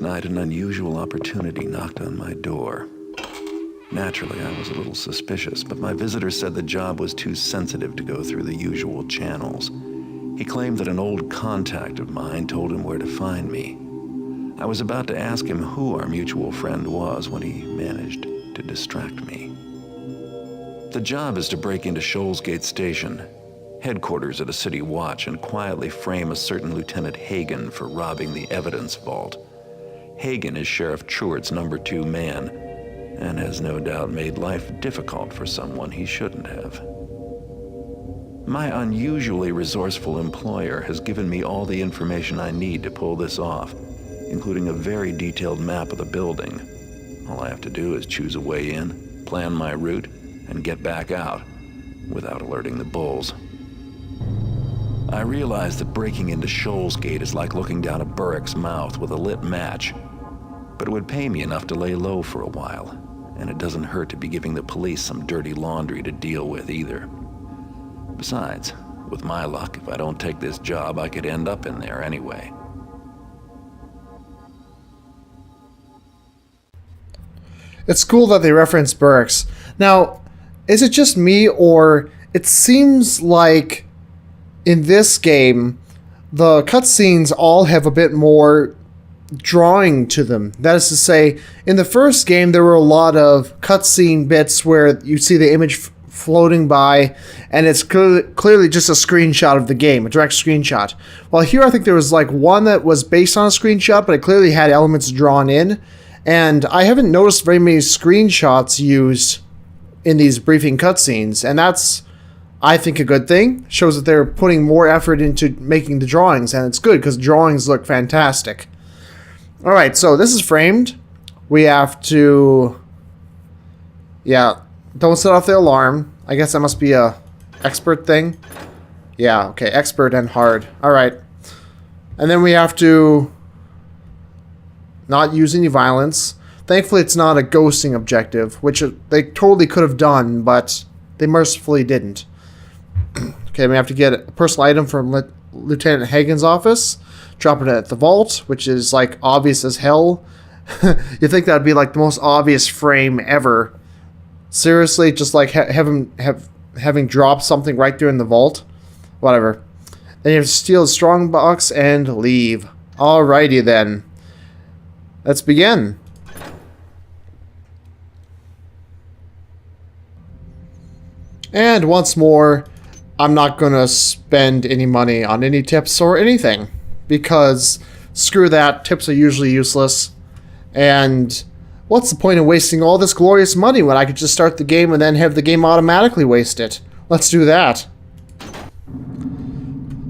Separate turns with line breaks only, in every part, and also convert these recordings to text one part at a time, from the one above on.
night, an unusual opportunity knocked on my door. Naturally, I was a little suspicious, but my visitor said the job was too sensitive to go through the usual channels. He claimed that an old contact of mine told him where to find me. I was about to ask him who our mutual friend was when he managed to distract me. The job is to break into Shoalsgate Station, headquarters of the City Watch, and quietly frame a certain Lieutenant Hagen for robbing the evidence vault. Hagen is Sheriff Truart's number 2 man, and has no doubt made life difficult for someone he shouldn't have. My unusually resourceful employer has given me all the information I need to pull this off, including a very detailed map of the building. All I have to do is choose a way in, plan my route, and get back out, without alerting the bulls. I realize that breaking into Shoalsgate is like looking down a burrick's mouth with a lit match, but it would pay me enough to lay low for a while, and it doesn't hurt to be giving the police some dirty laundry to deal with either. Besides, with my luck, if I don't take this job, I could end up in there anyway.
It's cool that they reference Burks. Now, is it just me, or it seems like in this game, the cutscenes all have a bit more drawing to them. That is to say, in the first game, there were a lot of cutscene bits where you see the image floating by, and it's clearly just a screenshot of the game, a direct screenshot. While here, I think there was like one that was based on a screenshot, but it clearly had elements drawn in. And I haven't noticed very many screenshots used in these briefing cutscenes, and that's, I think, a good thing. Shows that they're putting more effort into making the drawings, and it's good because drawings look fantastic. Alright, so this is framed. We have to... Yeah, don't set off the alarm. I guess that must be a expert thing. Yeah, okay, expert and hard. Alright. And then we have to not use any violence. Thankfully, it's not a ghosting objective, which they totally could have done, but they mercifully didn't. Okay, we have to get a personal item from Lieutenant Hagen's office, drop it at the vault, which is like obvious as hell. You think that'd be like the most obvious frame ever. Seriously, just like having dropped something right there in the vault. Whatever. Then you have to steal the strong box and leave. Alrighty then. Let's begin. And once more, I'm not going to spend any money on any tips or anything, because screw that, tips are usually useless. And what's the point of wasting all this glorious money when I could just start the game and then have the game automatically waste it? Let's do that.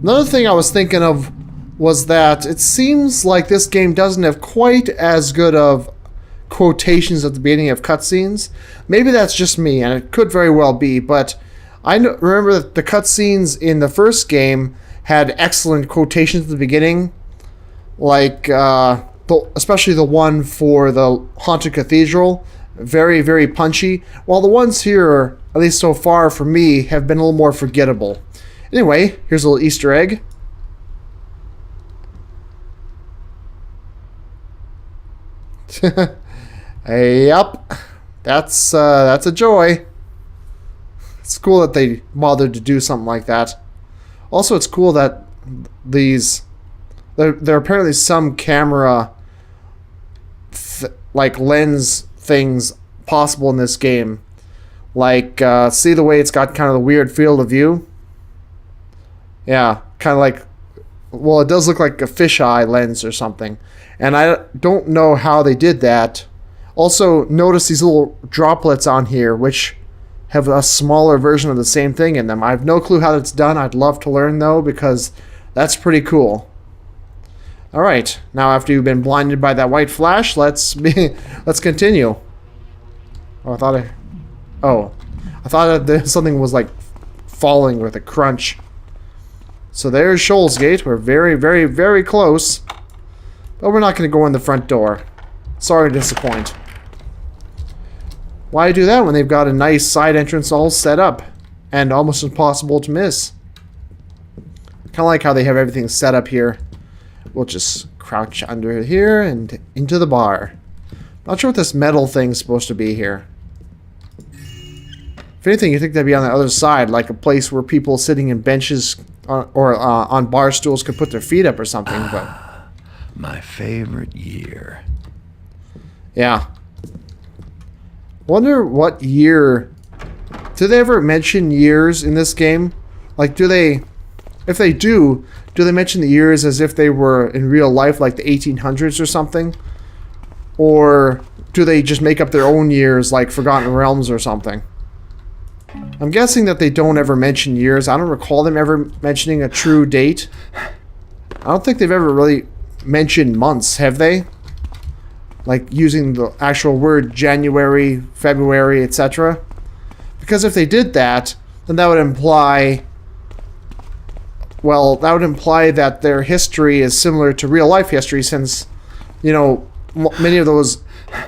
Another thing I was thinking of was that it seems like this game doesn't have quite as good of quotations at the beginning of cutscenes. Maybe that's just me, and it could very well be, but I remember that the cutscenes in the first game had excellent quotations at the beginning, like especially the one for the Haunted Cathedral, very, very punchy, while the ones here, at least so far for me, have been a little more forgettable. Anyway, here's a little Easter egg. Yep, that's a joy. It's cool that they bothered to do something like that. Also, it's cool that there are apparently some camera like lens things possible in this game. Like, see the way it's got kind of the weird field of view? Yeah, kind of like, well, it does look like a fisheye lens or something. And I don't know how they did that. Also, notice these little droplets on here, which have a smaller version of the same thing in them. I have no clue how that's done. I'd love to learn, though, because that's pretty cool. Alright, now after you've been blinded by that white flash, let's continue. Oh, I thought that something was like falling with a crunch. So there's Shoalsgate. We're very, very, very close. But we're not going to go in the front door. Sorry to disappoint. Why do that when they've got a nice side entrance all set up and almost impossible to miss? Kind of like how they have everything set up here. We'll just crouch under here and into the bar. Not sure what this metal thing's supposed to be here. If anything, you think that'd be on the other side, like a place where people sitting in benches on bar stools could put their feet up or something, but...
My favorite year.
Yeah. Wonder what year... Do they ever mention years in this game? Like, do they... If they do they mention the years as if they were in real life, like the 1800s or something? Or do they just make up their own years, like Forgotten Realms or something? I'm guessing that they don't ever mention years. I don't recall them ever mentioning a true date. I don't think they've ever really mentioned months, have they? Like using the actual word January, February, etc. Because if they did that, then that would imply... Well, that would imply that their history is similar to real-life history since, you know, many of those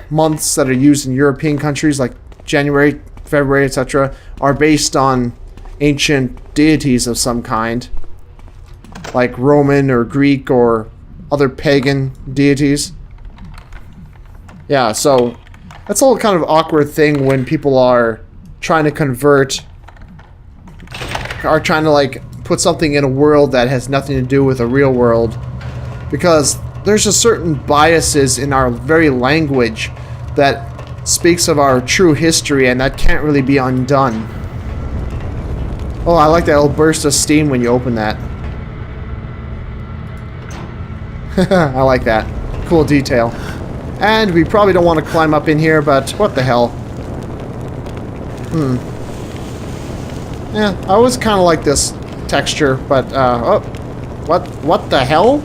months that are used in European countries, like January, February, etc., are based on ancient deities of some kind, like Roman or Greek or other pagan deities. Yeah, so that's all kind of awkward thing when people are trying to convert, are trying to like put something in a world that has nothing to do with a real world, because there's just certain biases in our very language that speaks of our true history, and that can't really be undone. Oh, I like that little burst of steam when you open that. I like that. Cool detail. And we probably don't want to climb up in here, but what the hell. Yeah, I always kind of like this texture, but, oh, what the hell?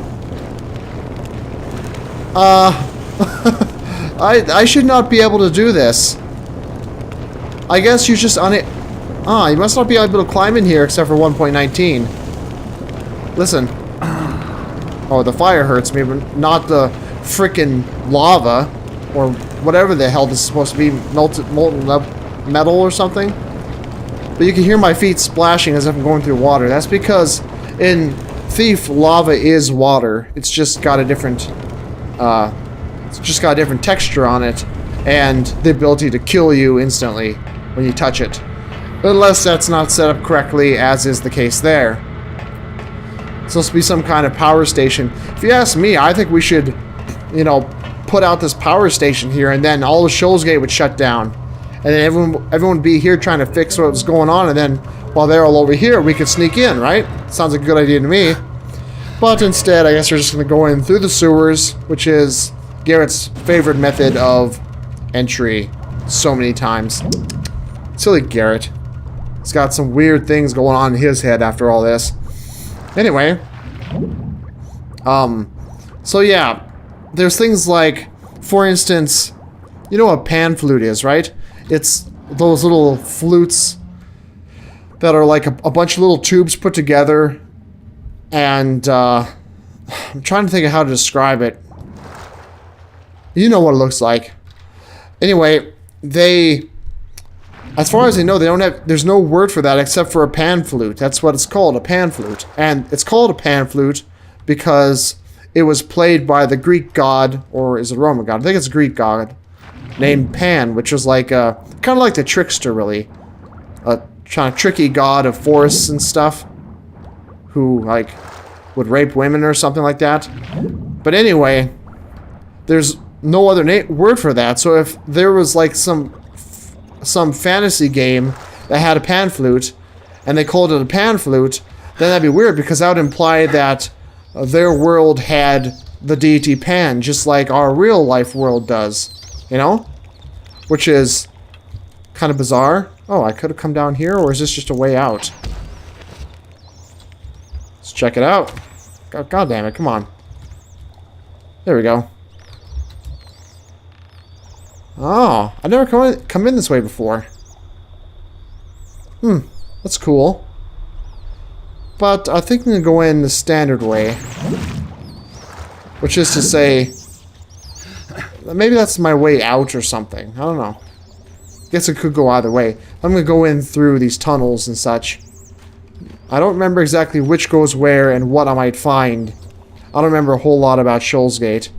I should not be able to do this. I guess you just you must not be able to climb in here except for 1.19. Listen. Oh, the fire hurts me, but not the frickin' lava, or whatever the hell this is supposed to be, molten metal or something. But you can hear my feet splashing as if I'm going through water. That's because in Thief, lava is water. It's just got a different texture on it, and the ability to kill you instantly when you touch it. Unless that's not set up correctly, as is the case there. It's supposed to be some kind of power station. If you ask me, I think we should, you know, put out this power station here, and then all of Shoals Gate would shut down. And then everyone would be here trying to fix what's going on, and then while they're all over here, we could sneak in, right? Sounds like a good idea to me. But instead, I guess we're just going to go in through the sewers, which is Garrett's favorite method of entry so many times. Silly Garrett. He's got some weird things going on in his head after all this. Anyway. So yeah. There's things like, for instance, you know what a pan flute is, right? It's those little flutes that are like a bunch of little tubes put together, and I'm trying to think of how to describe it. You know what it looks like. Anyway, as far as I know, there's no word for that except for a pan flute. That's what it's called, a pan flute. And it's called a pan flute because it was played by the Greek god, or is it a Roman god? I think it's a Greek god, named Pan, which was like kind of like the trickster, really. A kind of tricky god of forests and stuff, who like would rape women or something like that. But anyway, there's no other word for that. So if there was like some fantasy game that had a pan flute, and they called it a pan flute, then that'd be weird, because that would imply that their world had the deity Pan, just like our real life world does. You know? Which is kind of bizarre. Oh, I could have come down here, or is this just a way out? Let's check it out. God damn it, come on. There we go. Oh, I've never come in this way before. That's cool. But I think I'm going to go in the standard way. Which is to say, maybe that's my way out or something. I don't know. Guess it could go either way. I'm going to go in through these tunnels and such. I don't remember exactly which goes where and what I might find. I don't remember a whole lot about Shoals Gate.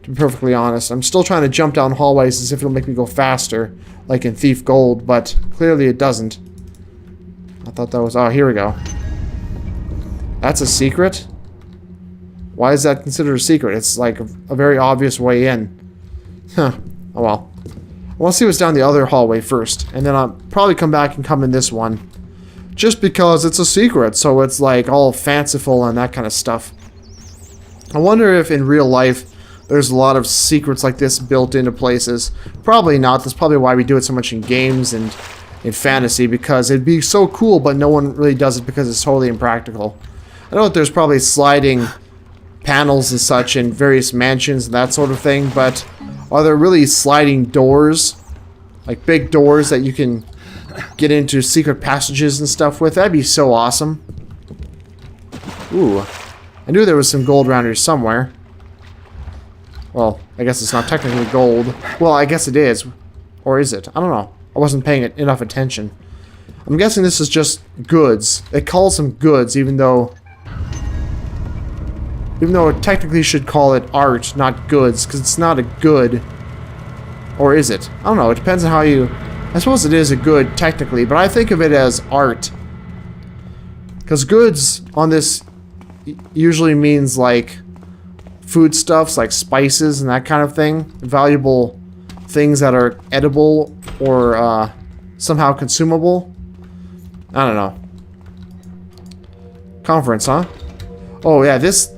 To be perfectly honest. I'm still trying to jump down hallways as if it'll make me go faster, like in Thief Gold, but clearly it doesn't. I thought that was... Oh, here we go. That's a secret? Why is that considered a secret? It's like a very obvious way in. Huh. Oh well. I want to see what's down the other hallway first, and then I'll probably come back and come in this one. Just because it's a secret, so it's like all fanciful and that kind of stuff. I wonder if in real life there's a lot of secrets like this built into places. Probably not. That's probably why we do it so much in games and in fantasy, because it'd be so cool, but no one really does it because it's totally impractical. I know that there's probably sliding panels and such in various mansions and that sort of thing, but are there really sliding doors? Like big doors that you can get into secret passages and stuff with? That'd be so awesome. Ooh. I knew there was some gold around here somewhere. Well, I guess it's not technically gold. Well, I guess it is. Or is it? I don't know. I wasn't paying it enough attention. I'm guessing this is just goods. It calls them goods, even though it technically should call it art, not goods, because it's not a good. Or is it? I don't know. It depends on how you... I suppose it is a good, technically, but I think of it as art. Because goods on this usually means, like, foodstuffs, like spices and that kind of thing. Valuable things that are edible or somehow consumable. I don't know. Conference, huh? Oh, yeah, this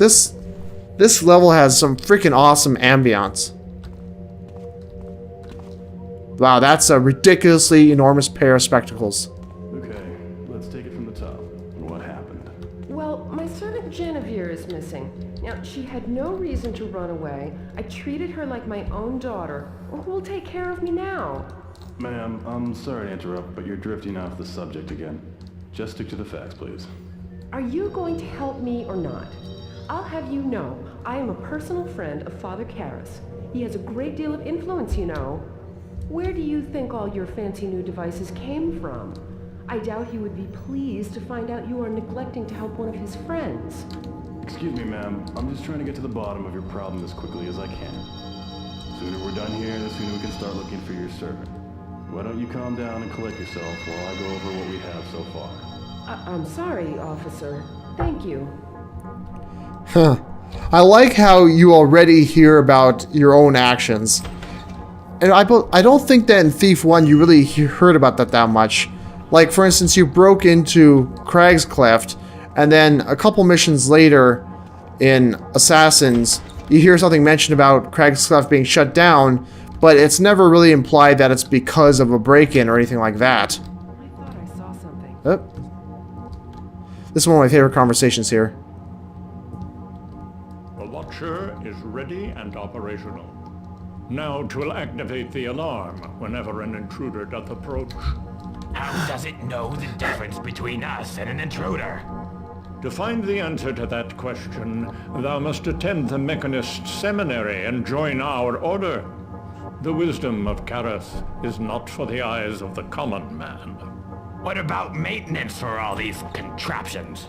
level has some freaking awesome ambiance. Wow, that's a ridiculously enormous pair of spectacles.
Okay, let's take it from the top. What happened?
Well, my servant Genevieve is missing. Now, she had no reason to run away. I treated her like my own daughter. Well, who will take care of me now?
Ma'am, I'm sorry to interrupt, but you're drifting off the subject again. Just stick to the facts, please.
Are you going to help me or not? I'll have you know, I am a personal friend of Father Karras. He has a great deal of influence, you know. Where do you think all your fancy new devices came from? I doubt he would be pleased to find out you are neglecting to help one of his friends.
Excuse me, ma'am. I'm just trying to get to the bottom of your problem as quickly as I can. The sooner we're done here, the sooner we can start looking for your servant. Why don't you calm down and collect yourself while I go over what we have so far?
I'm sorry, officer. Thank you.
Huh. I like how you already hear about your own actions. And I don't think that in Thief 1 you really heard about that much. Like, for instance, you broke into Crag's Cleft, and then a couple missions later in Assassins, you hear something mentioned about Crag's Cleft being shut down, but it's never really implied that it's because of a break-in or anything like that.
I thought I saw something.
This is one of my favorite conversations here.
The Watcher is ready and operational. Now 'twill activate the alarm whenever an intruder doth approach.
How does it know the difference between us and an intruder?
To find the answer to that question, thou must attend the Mechanist Seminary and join our order. The wisdom of Karras is not for the eyes of the common man.
What about maintenance for all these contraptions?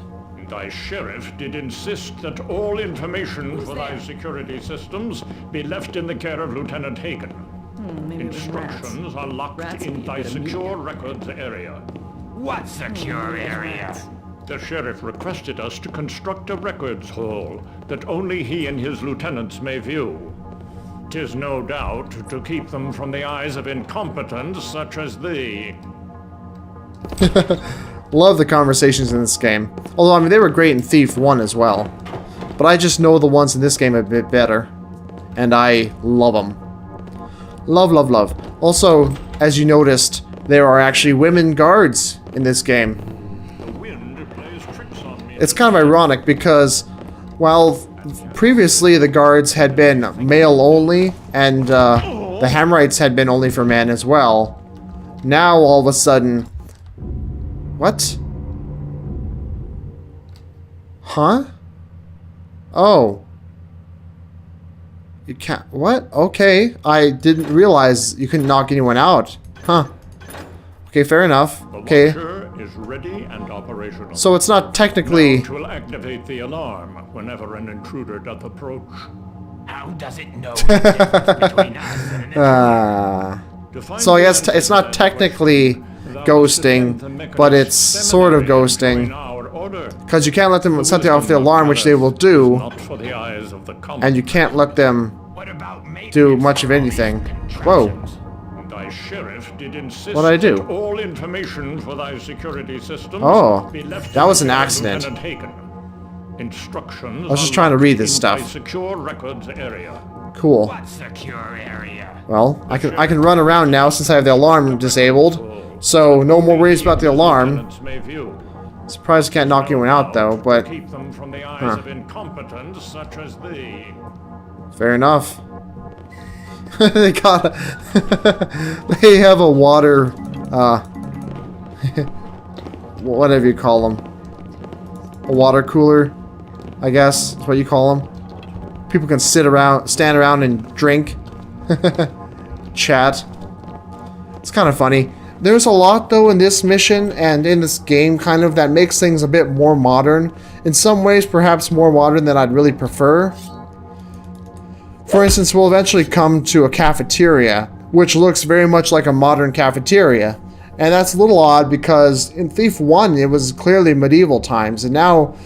Thy sheriff did insist that all information for thy security systems be left in the care of Lieutenant Hagen.
Maybe it was
Instructions are locked
Rats
in
need a
thy
bit of meat.
secure records area.
What secure area?
The sheriff requested us to construct a records hall that only he and his lieutenants may view. 'Tis no doubt to keep them from the eyes of incompetents such as thee.
Love the conversations in this game. Although, I mean, they were great in Thief 1 as well. But I just know the ones in this game a bit better. And I love them. Love, love, love. Also, as you noticed, there are actually women guards in this game.
The wind plays tricks on me.
It's kind of ironic because while previously the guards had been male only and the Hammerites had been only for men as well, now all of a sudden... What? Huh? Oh. You can't... What? Okay. I didn't realize you couldn't knock anyone out. Huh. Okay, fair enough.
The
Okay.
Watcher is ready and operational.
So it's not technically...
Now it will activate the alarm whenever an intruder doth approach.
How does it know the difference between us and an intruder?
So I guess it's not technically ghosting, but it's sort of ghosting. Because you can't let them set off the alarm, which they will do, and you can't let them do much of anything. Whoa.
Thy sheriff did insist
What'd I do?
that all information for thy security systems
Oh,
be left
that was an
to
accident.
Lieutenant Hagen. Instructions
I was just
are
trying to read
left
this
in
stuff.
thy secure records area.
Cool.
What secure area?
Well, I can run around now since I have the alarm disabled, so no more worries about the alarm.
Lieutenants may view.
Surprised I can't knock anyone out though, but
Keep them from the eyes of incompetents such as thee.
fair enough. They got they have a water whatever you call them, a water cooler, I guess is what you call them. People can stand around and drink, chat. It's kind of funny. There's a lot though in this mission and in this game kind of that makes things a bit more modern. In some ways perhaps more modern than I'd really prefer. For instance, we'll eventually come to a cafeteria, which looks very much like a modern cafeteria. And that's a little odd because in Thief 1 it was clearly medieval times, and now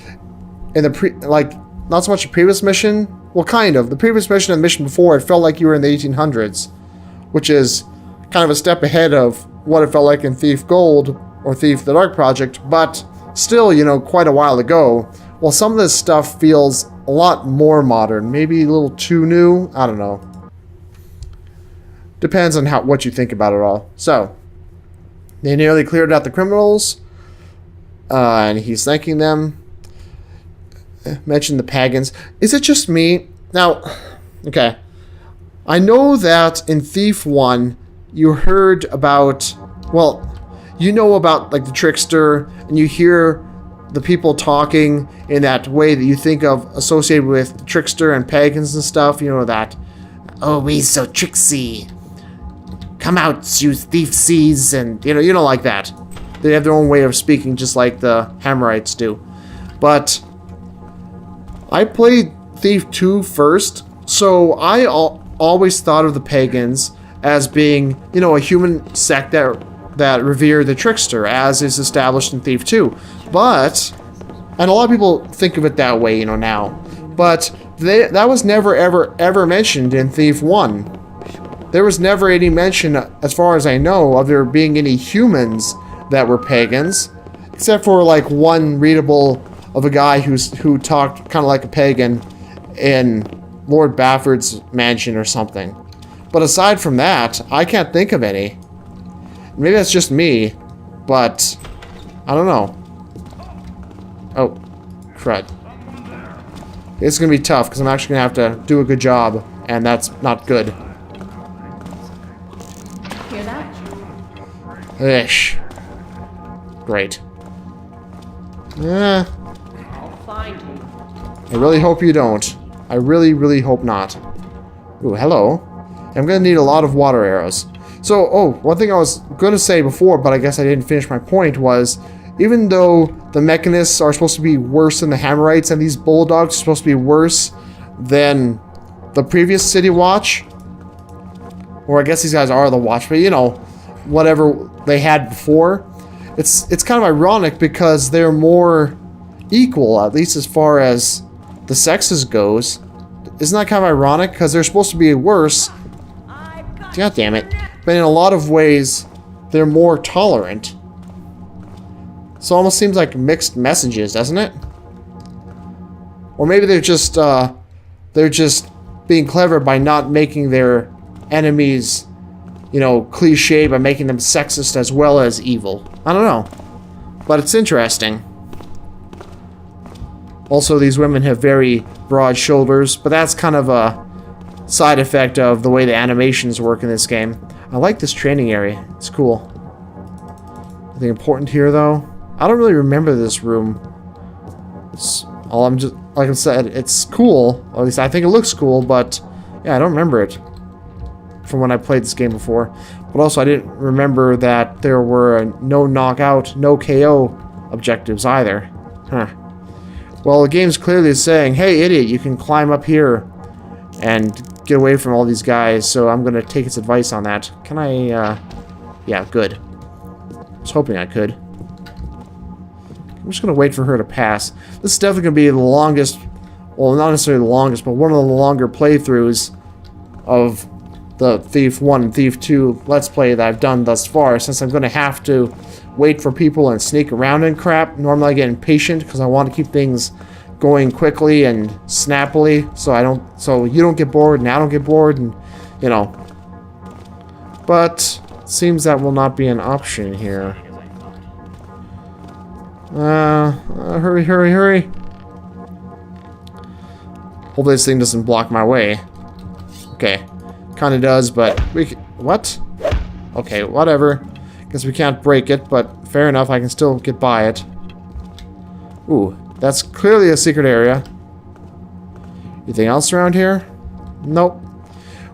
in the not so much the previous mission, well kind of. The previous mission and the mission before, it felt like you were in the 1800s, which is kind of a step ahead of what it felt like in Thief Gold or Thief the Dark Project, but still, you know, quite a while ago. Well, some of this stuff feels a lot more modern, maybe a little too new, I don't know. Depends on what you think about it all. So, they nearly cleared out the criminals, and he's thanking them. Mentioned the pagans. Is it just me? Now, okay. I know that in Thief 1, you heard about, well, you know about like the trickster, and you hear the people talking in that way that you think of associated with the trickster and pagans and stuff, you know, that, oh, we so tricksy. Come out, you thief seas, and you know, like that. They have their own way of speaking, just like the Hammerites do. But I played Thief 2 first, so I always thought of the pagans as being, you know, a human sect that revere the trickster, as is established in Thief 2. But, and a lot of people think of it that way, you know, now. But that was never ever mentioned in Thief 1. There was never any mention, as far as I know, of there being any humans that were pagans, except for like one readable of a guy who talked kind of like a pagan in Lord Bafford's mansion or something. But aside from that, I can't think of any. Maybe that's just me, but I don't know. Oh, crud. It's gonna be tough because I'm actually gonna have to do a good job, and that's not good.
Hear that?
Ish. Great.
I'll find you.
I really hope you don't. I really, really hope not. Ooh, hello. I'm gonna need a lot of water arrows. So, oh, one thing I was gonna say before, but I guess I didn't finish my point, was even though the mechanists are supposed to be worse than the Hammerites, and these bulldogs are supposed to be worse than the previous City Watch, or I guess these guys are the Watch, but you know, whatever they had before, it's kind of ironic because they're more equal, at least as far as the sexes goes. Isn't that kind of ironic? Because they're supposed to be worse. God damn it. But in a lot of ways, they're more tolerant. So it almost seems like mixed messages, doesn't it? Or maybe they're just being clever by not making their enemies, you know, cliche, by making them sexist as well as evil. I don't know. But it's interesting. Also, these women have very broad shoulders, but that's kind of a side effect of the way the animations work in this game. I like this training area. It's cool. Anything important here, though? I don't really remember this room. Like I said, it's cool. At least I think it looks cool, but yeah, I don't remember it. from when I played this game before. But also, I didn't remember that there were no knockout, no KO objectives either. Huh. Well, the game's clearly saying, hey, idiot, you can climb up here and get away from all these guys, so I'm going to take its advice on that. Can I, yeah, good. I was hoping I could. I'm just going to wait for her to pass. This is definitely going to be the longest, well, not necessarily the longest, but one of the longer playthroughs of the Thief 1 and Thief 2 Let's Play that I've done thus far, since I'm going to have to wait for people and sneak around and crap. Normally I get impatient because I want to keep things going quickly and snappily, so you don't get bored and I don't get bored, and you know. But it seems that will not be an option here. Hurry, hurry, hurry. Hopefully this thing doesn't block my way. Okay, kind of does, but what? Okay, whatever. Guess we can't break it, but fair enough, I can still get by it. Ooh, that's clearly a secret area. Anything else around here? Nope.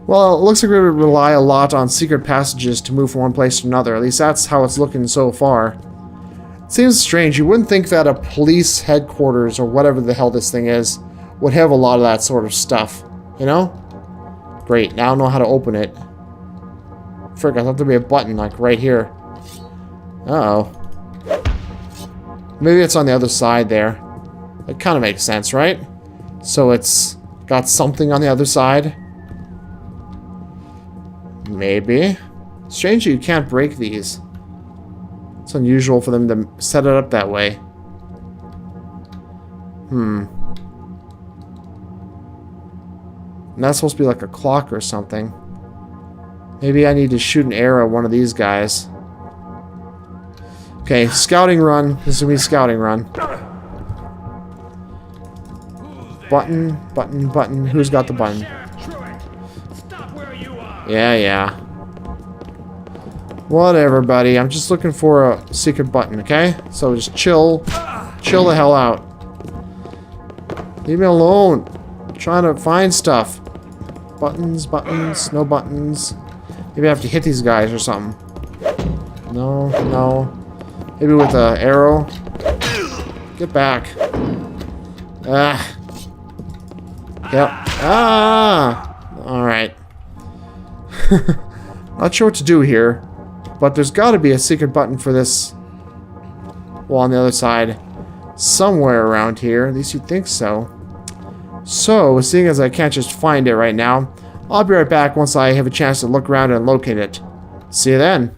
Well, it looks like we would rely a lot on secret passages to move from one place to another. At least that's how it's looking so far. It seems strange. You wouldn't think that a police headquarters, or whatever the hell this thing is, would have a lot of that sort of stuff. You know? Great, now I know how to open it. Frick, I thought there'd be a button, like, right here. Uh-oh. Maybe it's on the other side there. It kind of makes sense, right? So it's got something on the other side? Maybe. Strange you can't break these. It's unusual for them to set it up that way. And that's supposed to be like a clock or something. Maybe I need to shoot an arrow at one of these guys. Okay, scouting run. This is gonna be a scouting run. Button, button, button. Who's got the button? Yeah. Whatever, buddy. I'm just looking for a secret button, okay? So just chill. Chill the hell out. Leave me alone. I'm trying to find stuff. Buttons, buttons, no buttons. Maybe I have to hit these guys or something. No. Maybe with an arrow. Get back. Yep. Alright. Not sure what to do here. But there's got to be a secret button for this. Well, on the other side. Somewhere around here. At least you'd think so. So, seeing as I can't just find it right now, I'll be right back once I have a chance to look around and locate it. See you then.